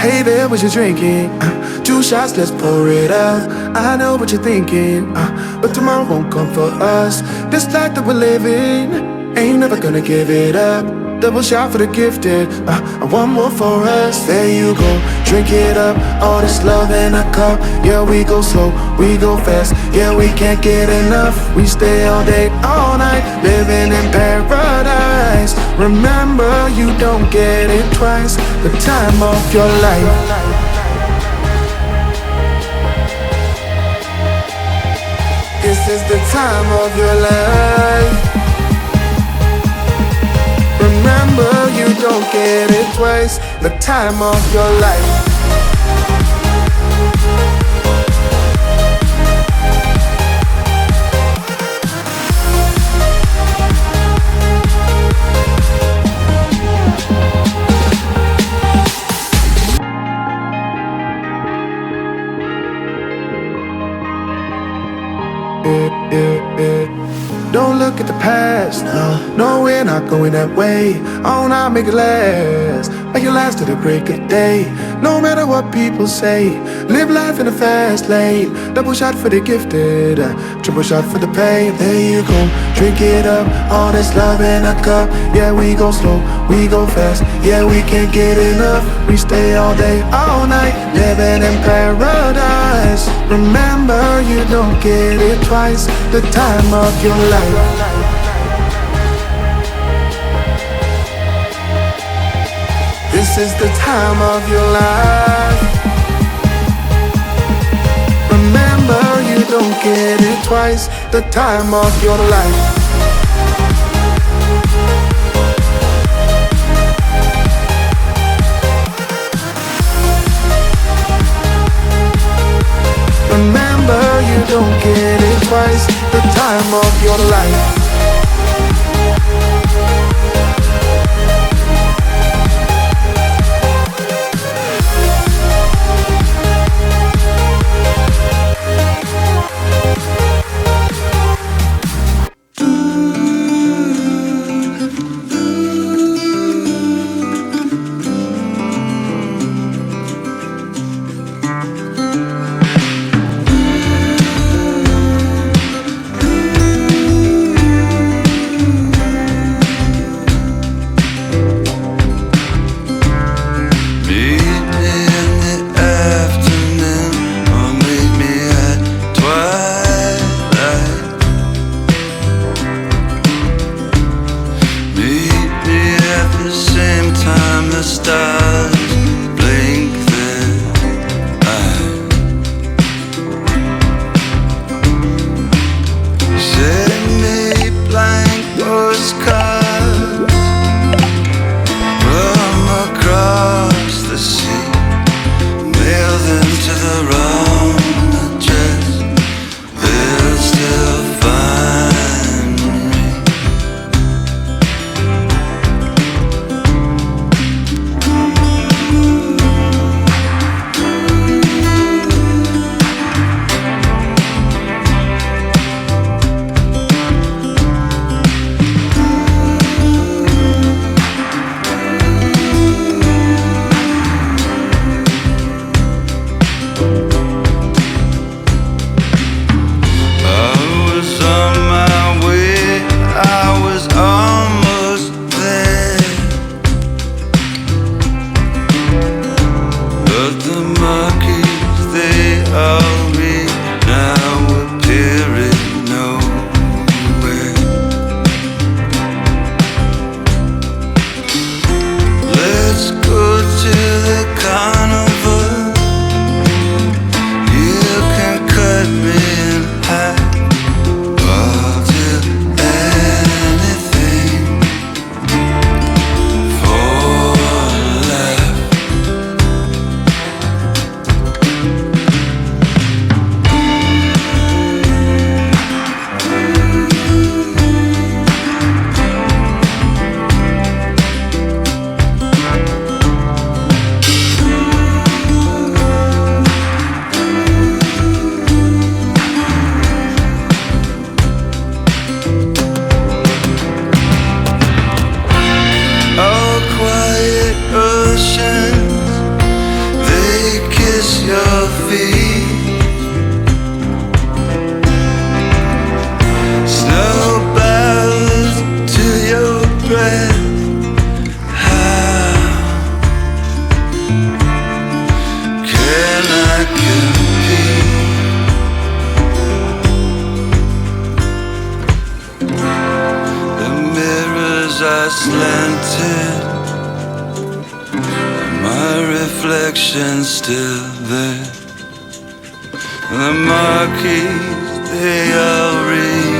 Hey there, what you drinking? 2 shots, let's pour it out. I know what you're thinking, but tomorrow won't come for us. This life that we're living, ain't never gonna give it up. Double shot for the gifted, and one more for us. There you go, drink it up. All this love in a cup. Yeah, we go slow, we go fast. Yeah, we can't get enough. We stay all day, all night, living in paradise. Remember, you don't get it twice. The time of your life. This is the time of your life. Remember, you don't get it twice. The time of your life. Don't look at the past, no, we're not going that way. Oh, now make it last, make it last to the break of day. No matter what people say, live life in a fast lane. Double shot for the gifted, triple shot for the pain. There you go, drink it up, all this love in a cup. Yeah, we go slow, we go fast. Yeah, we can't get enough. We stay all day, all night, living in paradise. Remember, you don't get it twice. The time of your life. This is the time of your life. Remember, you don't get it twice. The time of your life. Remember, you don't get it twice. The time of your life. slanted, my reflection's still there. The marquees, they all read